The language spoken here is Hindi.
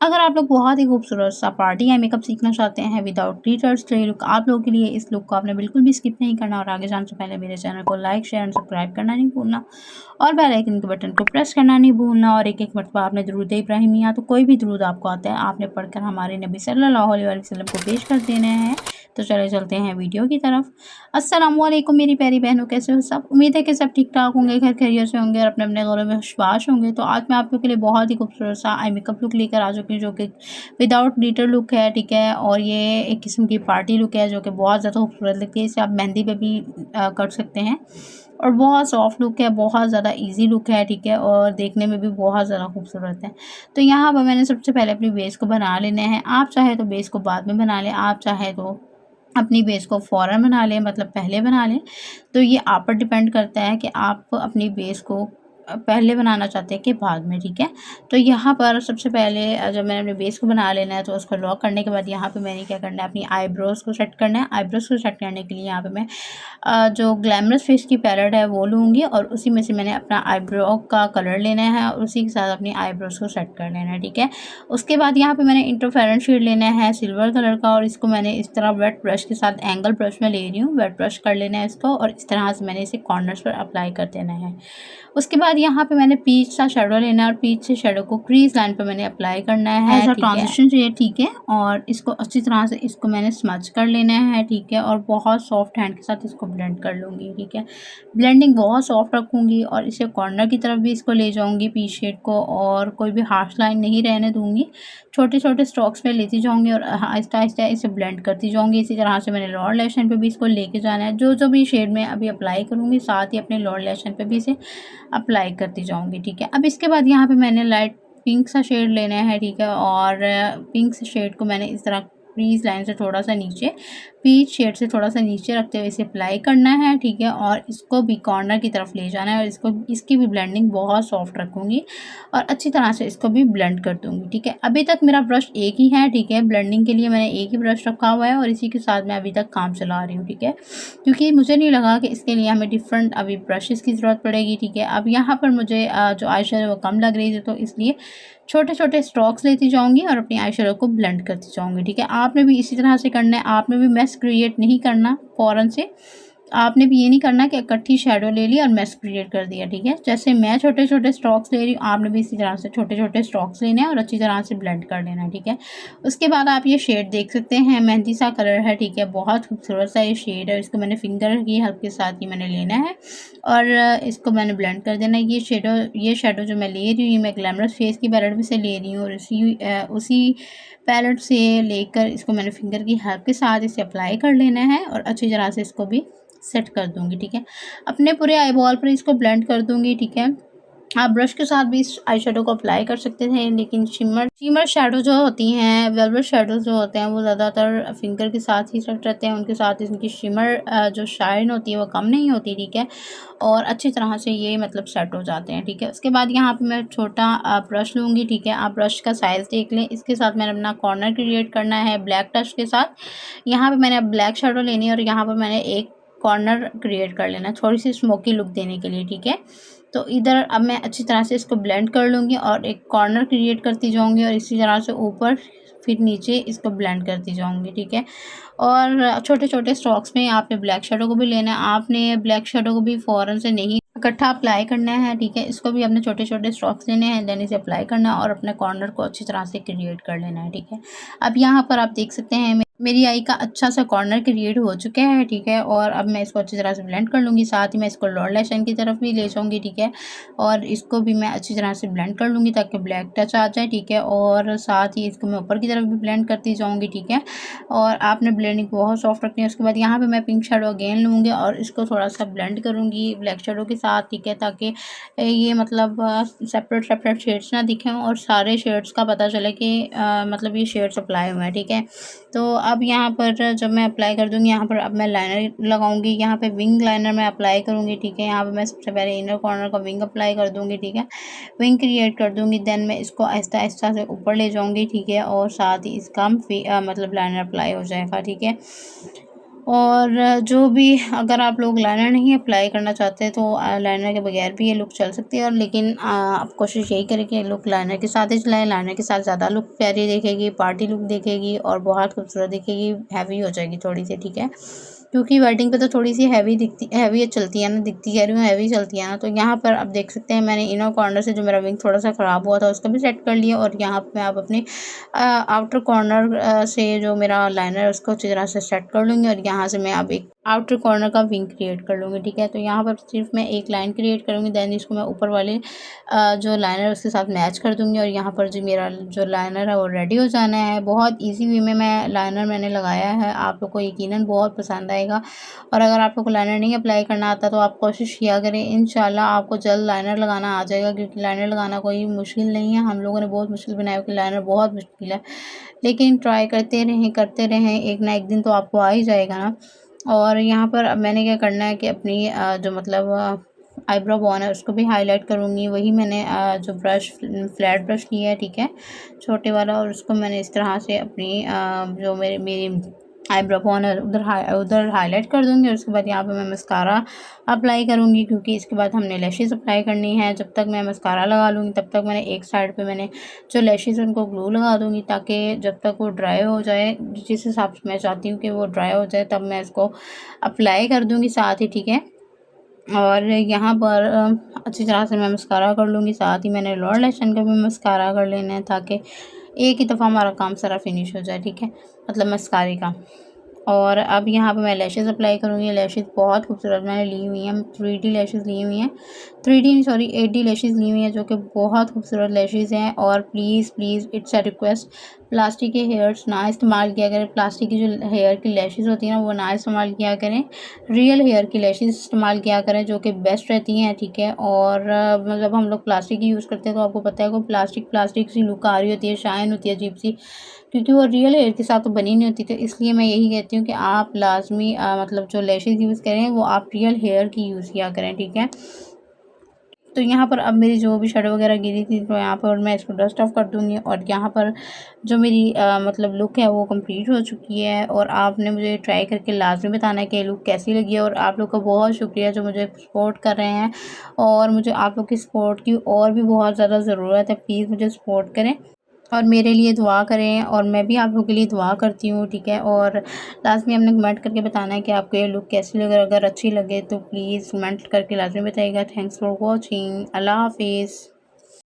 अगर आप लोग बहुत ही खूबसूरत सा पार्टी या मेकअप सीखना चाहते हैं विदाउट ग्लिटर्स क्ले लुक, आप लोगों के लिए इस लुक को आपने बिल्कुल भी स्किप नहीं करना और आगे जाने से पहले मेरे चैनल को लाइक, शेयर एंड सब्सक्राइब करना नहीं भूलना और बेल आइकन के बटन को प्रेस करना नहीं भूलना। और एक एक मरतबा आपने दुरूद इब्राहिमिया तो कोई भी दुरूद आपको आता है आपने पढ़कर हमारे नबी सल्लल्लाहु अलैहि वसल्लम को पेश कर देने हैं। तो चले चलते हैं वीडियो की तरफ। अस्सलामुअलैकुम मेरी प्यारी बहनों, कैसे हो सब? उम्मीद है कि सब ठीक ठाक होंगे, घर खैरियत से होंगे और अपने अपने घरों में खुशबाश होंगे। तो आज मैं आप लोग के लिए बहुत ही खूबसूरत सा आई मेकअप लुक लेकर आ चुकी हूँ जो कि विदाउट ग्लिटर लुक है, ठीक है। और ये एक किस्म की पार्टी लुक है जो कि बहुत ज़्यादा खूबसूरत लगती है। इसे आप मेहंदी पे भी कर सकते हैं और बहुत सॉफ्ट लुक है, बहुत ज़्यादा इजी लुक है, ठीक है। और देखने में भी बहुत ज़्यादा खूबसूरत है। तो यहाँ पर मैंने सबसे पहले अपनी बेस को बना लेने हैं। आप चाहे तो बेस को बाद में बना लें, आप चाहे तो अपनी बेस को फ़ौरन बना लें, मतलब पहले बना लें। तो ये आप पर डिपेंड करता है कि आप अपनी बेस को पहले बनाना चाहते हैं कि बाद में, ठीक है। तो यहाँ पर सबसे पहले जब मैंने अपने बेस को बना लेना है तो उसको लॉक करने के बाद यहाँ पे मैंने क्या करना है, अपनी आईब्रोज़ को सेट करना है। आईब्रोज़ को सेट करने के लिए यहाँ पे मैं जो ग्लैमरस फेस की पैलेट है वो लूँगी और उसी में से मैंने अपना आईब्रो का कलर लेना है और उसी के साथ अपनी आईब्रोज़ को सेट कर लेना है, ठीक है। उसके बाद यहाँ पे मैंने इंटरफेरेंस शेड लेना है सिल्वर कलर का और इसको मैंने इस तरह वेट ब्रश के साथ एंगल ब्रश में ले रही हूँ। वेट ब्रश कर लेना है इसको और इस तरह से मैंने इसे कॉर्नर्स पर अप्लाई कर देना है। उसके बाद यहाँ पे मैंने पीच सा शेडो लेना है और पीच से शेडो को क्रीज लाइन पे मैंने अप्लाई करना है, ऐसा ट्रांजिशन चाहिए, ठीक है। और इसको अच्छी तरह से इसको मैंने स्मच कर लेना है, ठीक है। और बहुत सॉफ्ट हैंड के साथ इसको ब्लेंड कर लूँगी, ठीक है। ब्लेंडिंग बहुत सॉफ्ट रखूँगी और इसे कॉर्नर की तरफ भी इसको ले जाऊँगी पीच शेड को और कोई भी हार्श लाइन नहीं रहने दूँगी। छोटे छोटे स्ट्रोक्स में लेती जाऊँगी और आहिस्ता आहिस्ता इसे ब्लेंड करती जाऊँगी। इसी तरह से मैंने लोअर लैश लाइन पे भी इसको लेके जाना है। जो जो भी शेड में अभी अप्लाई करूँगी साथ ही अपने लोअर लैश लाइन पे भी इसे अप्लाई करती जाऊँगी, ठीक है। अब इसके बाद यहाँ पे मैंने लाइट पिंक सा शेड लेना है, ठीक है। और पिंक से शेड को मैंने इस तरह क्रीज लाइन से थोड़ा सा नीचे, पीच शेड से थोड़ा सा नीचे रखते हुए इसे अप्लाई करना है, ठीक है। और इसको भी कॉर्नर की तरफ ले जाना है और इसकी भी ब्लेंडिंग बहुत सॉफ्ट रखूँगी और अच्छी तरह से इसको भी ब्लेंड कर दूँगी, ठीक है। अभी तक मेरा ब्रश एक ही है, ठीक है। ब्लेंडिंग के लिए मैंने एक ही ब्रश रखा हुआ है और इसी के साथ मैं अभी तक काम चला रही हूँ, ठीक है। क्योंकि मुझे नहीं लगा कि इसके लिए हमें डिफरेंट अभी ब्रशेज़ की ज़रूरत पड़ेगी, ठीक है। अब यहाँ पर मुझे जो आई शेडो वो कम लग रही थी तो इसलिए छोटे छोटे स्ट्रोक्स लेती जाऊँगी और अपनी आई शेडो को ब्लेंड करती जाऊँगी, ठीक है। आपने भी इसी तरह से करना है, आपने भी मेस क्रिएट नहीं करना फ़ौरन से। आपने भी ये नहीं करना कि इकट्ठी शैडो ले ली और मेस क्रिएट कर दिया, ठीक है। जैसे मैं छोटे छोटे स्ट्रोक्स ले रही हूँ आपने भी इसी तरह से छोटे छोटे स्ट्रोक्स लेने हैं और अच्छी तरह से ब्लेंड कर लेना है, ठीक है। उसके बाद आप ये शेड देख सकते हैं, मेहंदी सा कलर है, ठीक है। बहुत खूबसूरत सा ये शेड है। इसको मैंने फिंगर की हेल्प के साथ ही मैंने लेना है और इसको मैंने ब्लेंड कर देना है। ये शेडो जो मैं ले रही हूँ ये मैं ग्लैमरस फेस की पैलेट में से ले रही हूँ और उसी पैलेट से लेकर इसको मैंने फिंगर की हेल्प के साथ इसे अप्लाई कर लेना है और अच्छी तरह से इसको भी सेट कर दूँगी, ठीक है। अपने पूरे आई बॉल पर इसको ब्लेंड कर दूँगी, ठीक है। आप ब्रश के साथ भी इस आई शेडो को अप्लाई कर सकते थे लेकिन शिमर शेडो जो होती हैं, वेलवेट शेडोज़ जो होते हैं वो ज़्यादातर फिंगर के साथ ही सेट रहते हैं। उनके साथ इनकी शिमर जो शाइन होती है वो कम नहीं होती, ठीक है। और अच्छी तरह से ये मतलब सेट हो जाते हैं, ठीक है। उसके बाद यहाँ पे मैं छोटा ब्रश लूँगी, ठीक है। आप ब्रश का साइज़ देख लें। इसके साथ मैंने अपना कॉर्नर क्रिएट करना है ब्लैक टच के साथ। यहाँ पे मैंने ब्लैक शेडो लेनी है और यहाँ पर मैंने एक कॉर्नर क्रिएट कर लेना है थोड़ी सी स्मोकी लुक देने के लिए, ठीक है। तो इधर अब मैं अच्छी तरह से इसको ब्लेंड कर लूँगी और एक कॉर्नर क्रिएट करती जाऊँगी और इसी तरह से ऊपर फिर नीचे इसको ब्लेंड करती जाऊँगी, ठीक है। और छोटे छोटे स्ट्रोक्स में आपने ब्लैक शेडो को भी लेना है। आपने ब्लैक शेडो को भी फ़ौरन से नहीं इकट्ठा अप्लाई करना है, ठीक है। इसको भी अपने छोटे छोटे स्ट्रोक्स लेने हैं, देन इसे अप्लाई करना है और अपने कॉर्नर को अच्छी तरह से क्रिएट कर लेना है, ठीक है। अब यहाँ पर आप देख सकते हैं मेरी आई का अच्छा सा कॉर्नर क्रिएट हो चुका है, ठीक है। और अब मैं इसको अच्छी तरह से ब्लेंड कर लूँगी। साथ ही मैं इसको लोअर लैश लाइन की तरफ भी ले जाऊँगी, ठीक है। और इसको भी मैं अच्छी तरह से ब्लेंड कर लूँगी ताकि ब्लैक टच आ जाए, ठीक है। और साथ ही इसको मैं ऊपर की तरफ भी ब्लेंड करती जाऊँगी, ठीक है। और आपने ब्लेंडिंग बहुत सॉफ्ट रखनी है। उसके बाद यहाँ पे मैं पिंक शेडो अगेन लूँगी और इसको थोड़ा सा ब्लेंड करूँगी ब्लैक शेडो के साथ, ठीक है। ताकि ये मतलब सेपरेट सेपरेट शेड्स ना दिखें और सारे शेड्स का पता चले कि मतलब ये शेड्स अप्लाई हुए हैं, ठीक है। तो अब यहाँ पर जब मैं अप्लाई कर दूँगी यहाँ पर अब मैं लाइनर लगाऊंगी। यहाँ पे विंग लाइनर मैं अप्लाई करूँगी, ठीक है। यहाँ पे मैं सबसे पहले इनर कॉर्नर का विंग अप्लाई कर दूँगी, ठीक है। विंग क्रिएट कर दूँगी, देन मैं इसको आहिस्ता आहिस्ता से ऊपर ले जाऊँगी, ठीक है। और साथ ही इसका मतलब लाइनर अप्लाई हो जाएगा, ठीक है। और जो भी अगर आप लोग लाइनर नहीं अप्लाई करना चाहते तो लाइनर के बगैर भी ये लुक चल सकती है, और लेकिन आप कोशिश यही करें कि लुक लाइनर के साथ ही चलाएं। लाइनर के साथ ज़्यादा लुक प्यारी दिखेगी, पार्टी लुक दिखेगी और बहुत खूबसूरत दिखेगी, हैवी हो जाएगी थोड़ी सी, ठीक है। क्योंकि वेडिंग पे तो थोड़ी सी हैवी चलती है ना, दिखती कह रही हूँ हैवी चलती है ना। तो यहाँ पर आप देख सकते हैं मैंने इनर कॉर्नर से जो मेरा विंग थोड़ा सा ख़राब हुआ था उसको भी सेट कर लिया, और यहाँ पे आप अपने आउटर कॉर्नर से जो मेरा लाइनर है उसको अच्छी तरह से सेट कर लूँगी, और यहाँ से मैं अब एक आउटर कॉर्नर का विंग क्रिएट कर लूँगी, ठीक है। तो यहाँ पर सिर्फ मैं एक लाइन क्रिएट करूँगी, देन इसको मैं ऊपर वाले जो लाइनर है उसके साथ मैच कर दूँगी, और यहाँ पर जो मेरा जो लाइनर है वो रेडी हो जाना है। बहुत ईजी वे में मैं लाइनर मैंने लगाया है, आप लोग को यकीनन बहुत पसंद आएगा। और अगर आप लोग को लाइनर नहीं अप्लाई करना आता तो आप कोशिश किया करें, इंशाल्लाह आपको जल्द लाइनर लगाना आ जाएगा, क्योंकि लाइनर लगाना कोई मुश्किल नहीं है। हम लोगों ने बहुत मुश्किल बनाया कि लाइनर बहुत मुश्किल है, लेकिन ट्राई करते रहें, एक ना एक दिन तो आपको आ ही जाएगा ना। और यहाँ पर अब मैंने क्या करना है कि अपनी जो मतलब आईब्रो बोन है उसको भी हाईलाइट करूँगी। वही मैंने जो ब्रश फ्लैट ब्रश लिया है, ठीक है, छोटे वाला, और उसको मैंने इस तरह से अपनी जो मेरी आईब्रो बोन है उधर हाईलाइट कर दूँगी। और उसके बाद यहाँ पे मैं मस्कारा अप्लाई करूँगी, क्योंकि इसके बाद हमने लैशेज़ अप्लाई करनी है। जब तक मैं मस्कारा लगा लूँगी तब तक मैंने एक साइड पे मैंने जो लैशेज़ उनको ग्लू लगा दूँगी, ताकि जब तक वो ड्राई हो जाए, जिस हिसाब से मैं चाहती हूँ कि वो ड्राई हो जाए, तब मैं इसको अप्लाई कर दूँगी साथ ही, ठीक है। और यहाँ पर अच्छी तरह से मैं मस्कारा कर लूँगी, साथ ही मैंने लोअर लैशन का भी मस्कारा कर लेना है, ताकि एक ही दफ़ा हमारा काम सारा फिनिश हो जाए, ठीक है, मतलब मस्कारे का। और अब यहाँ पे मैं लैशेज़ अप्लाई करूँगी। लैशेज़ बहुत खूबसूरत मैंने ली हुई हैं, 3D लैशेज़ ली हुई हैं, 3D नहीं सॉरी 8D लैशेज़ ली हुई हैं, जो कि बहुत खूबसूरत लैशेज़ हैं। और please please it's a request, plastic के हेयर्स ना इस्तेमाल किया करें। प्लास्टिक की जो हेयर की लैशेज़ होती हैं ना वो ना इस्तेमाल किया करें, रियल हेयर की लैशेज़ इस्तेमाल किया करें, जो कि बेस्ट रहती हैं, ठीक है। और मतलब हम लोग प्लास्टिक की यूज़ करते हैं तो आपको पता है वो प्लास्टिक सी लुक आ रही होती है, शाइन होती है अजीब सी, क्योंकि वो रियल हेयर के साथ तो बनी नहीं होती। तो इसलिए मैं यही कहती हूँ कि आप लाज़मी मतलब जो लैशेज़ यूज़ करें वो आप रियल हेयर की यूज़ किया करें, ठीक है। तो यहाँ पर अब मेरी जो भी शैडो वगैरह गिरी थी तो यहाँ पर मैं इसको डस्ट ऑफ कर दूँगी, और यहाँ पर जो मेरी मतलब लुक है वो कंप्लीट हो चुकी है। और आपने मुझे ट्राई करके लाज़मी बताना है कि लुक कैसी लगी है। और आप लोग का बहुत शुक्रिया जो मुझे सपोर्ट कर रहे हैं, और मुझे आप लोग की सपोर्ट की और भी बहुत ज़्यादा ज़रूरत है। प्लीज़ मुझे सपोर्ट करें और मेरे लिए दुआ करें, और मैं भी आप लोगों के लिए दुआ करती हूँ, ठीक है। और लाज़मी आपने कमेंट करके बताना है कि आपको ये लुक कैसी लगे। अगर अच्छी लगे तो प्लीज़ कमेंट करके लाज़मी बताइएगा। Thanks for watching. अल्लाह हाफ़िज़।